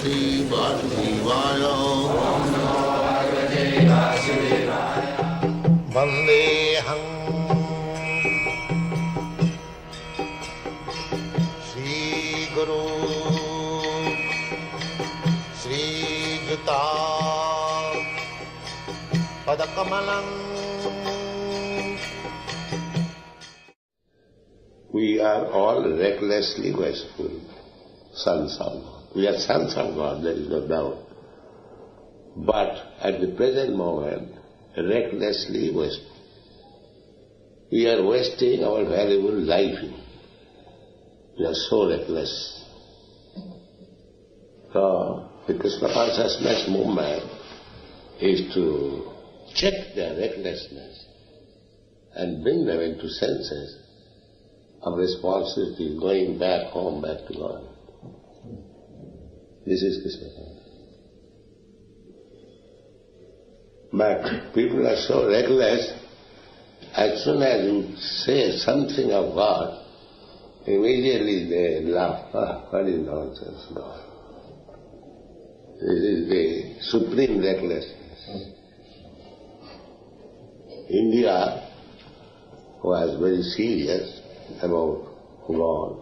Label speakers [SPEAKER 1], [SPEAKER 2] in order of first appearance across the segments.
[SPEAKER 1] Bhagavate Vasudevaya. Vandeham Shri Guru Shri Juta Padakamalam. We are all recklessly worshipful sons of God. We are sons of God, there is no doubt. But at the present moment, recklessly wasting. We are wasting our valuable life. We are so reckless. So, the Krishna consciousness movement is to check their recklessness and bring them into senses of responsibility, going back home, back to God. This is Krishna consciousness. But people are so reckless, as soon as you say something of God, immediately they laugh. Ah, what is nonsense, God? This is the supreme recklessness. India was very serious about God.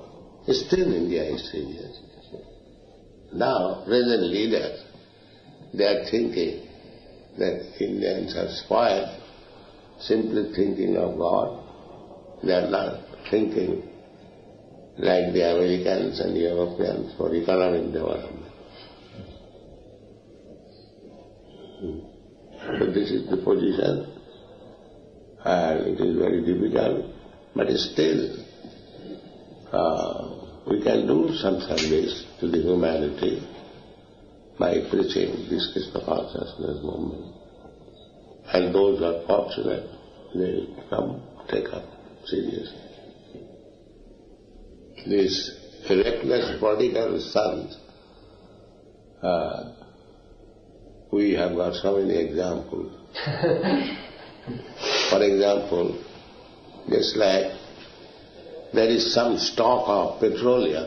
[SPEAKER 1] Still India is serious. Now, present leaders, they are thinking that Indians are spoiled, simply thinking of God. They are not thinking like the Americans and Europeans for economic development. So this is the position, and it is very difficult, but still we can do some service to the humanity by preaching this Krishna consciousness movement. And those who are fortunate, they come take up seriously. These reckless prodigal sons, we have got so many examples. For example, just like there is some stock of petroleum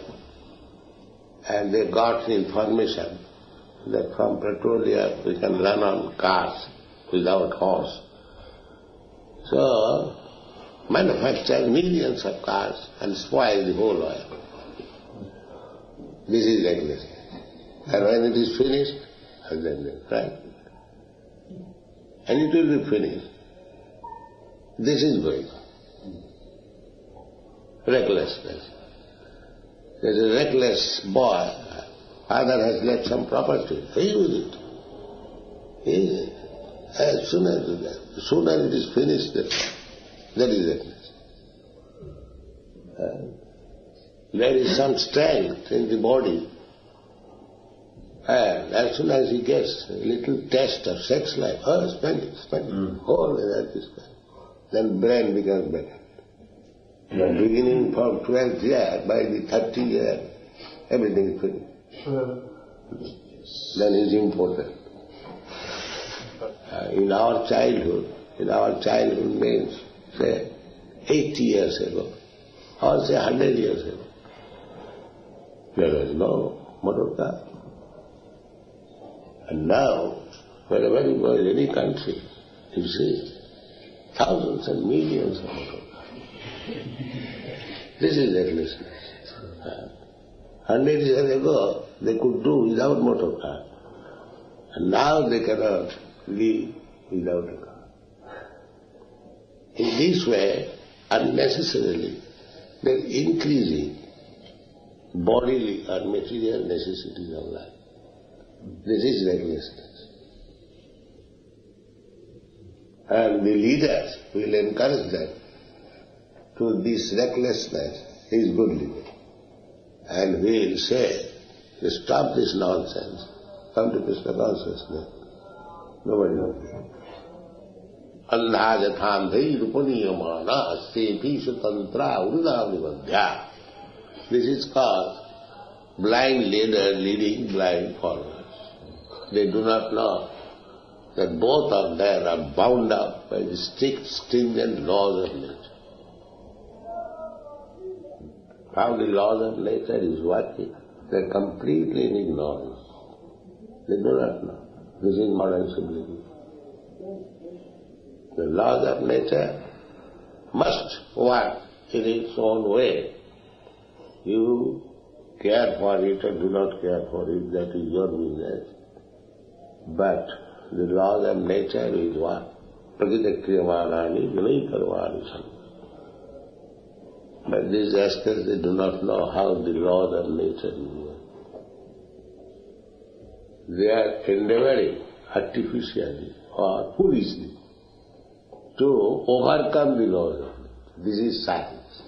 [SPEAKER 1] and they got information that from petroleum we can run on cars without horse. So, manufacture millions of cars and spoil the whole oil. This is reckless. And when it is finished, right? And it will be finished. This is going on. Recklessness. There's a reckless boy. Father has left some property. He use it. As soon as it is finished, that is reckless. There is some strength in the body, and as soon as he gets a little taste of sex life, spend it. Whole that is spent. Then brain becomes better. But beginning from 12th year, by the 30th year, everything is finished. Then it is important. In our childhood means, say, 80 years ago, or say 100 years ago, there was no motor car. And now, wherever you go in any country, you see thousands and millions of motor cars. This is recklessness. 100 years ago, they could do without motor car. And now they cannot live without a car. In this way, unnecessarily, they are increasing bodily or material necessities of life. This is recklessness. And the leaders will encourage them to this recklessness is good living. And we will say, stop this nonsense, come to Krishna consciousness. Nobody knows. Annajathandhai rupaniyamana sepi sutantra urudavnivadhya. This is called blind leader leading blind followers. They do not know that both of them are bound up by the strict, stringent laws of nature. How the laws of nature is working, they are completely in ignorance. They do not know. This is modern civilization. The laws of nature must work in its own way. You care for it or do not care for it, that is your business. But the laws of nature is what? Prakita kriyamanani vinay karvani san. But these rascals, they do not know how the laws of nature work. They are endeavoring artificially or foolishly to overcome the laws of nature. This is science,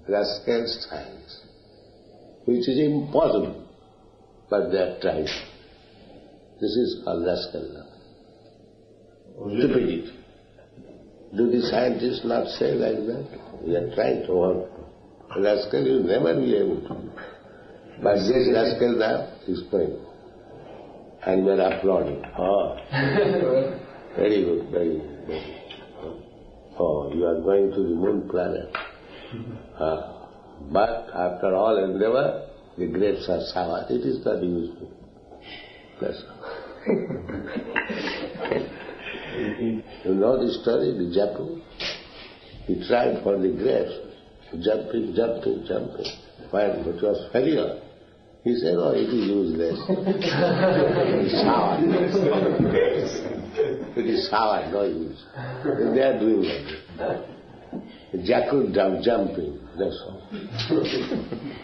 [SPEAKER 1] rascal science, which is impossible, but they are trying. This is called rascal love. Stupidity. Do the scientists not say like that? We are trying to work. Rascal, you will never be able to. But this rascal now is going. And we are applauding. Oh, very good, very good, very good. Oh, you are going to the moon planet. But after all endeavor, the grapes are sour. It is not useful. That's all. You know the story, the Japu? He tried for the grapes, jumping. But it was failure. He said, oh, it is useless. It is sour. It is sour, no use. They are doing like that. The jackal jumping, that's all.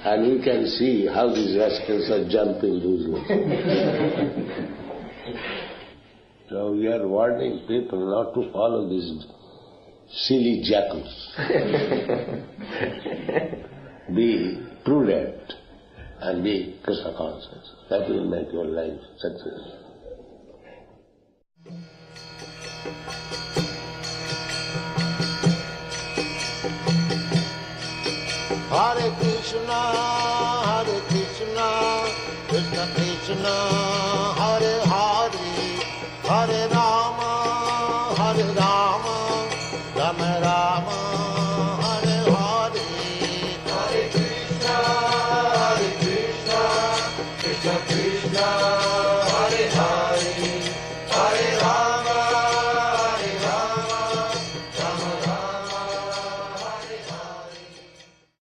[SPEAKER 1] And we can see how these rascals are jumping useless. So we are warning people not to follow these silly jackals. Be prudent and be Krishna conscious. That will make your life successful.
[SPEAKER 2] Hare Krishna, Krishna Krishna, Hare Hare, Hare Rama, Rama Rama, Hare Hare. Hare Krishna, Krishna Krishna.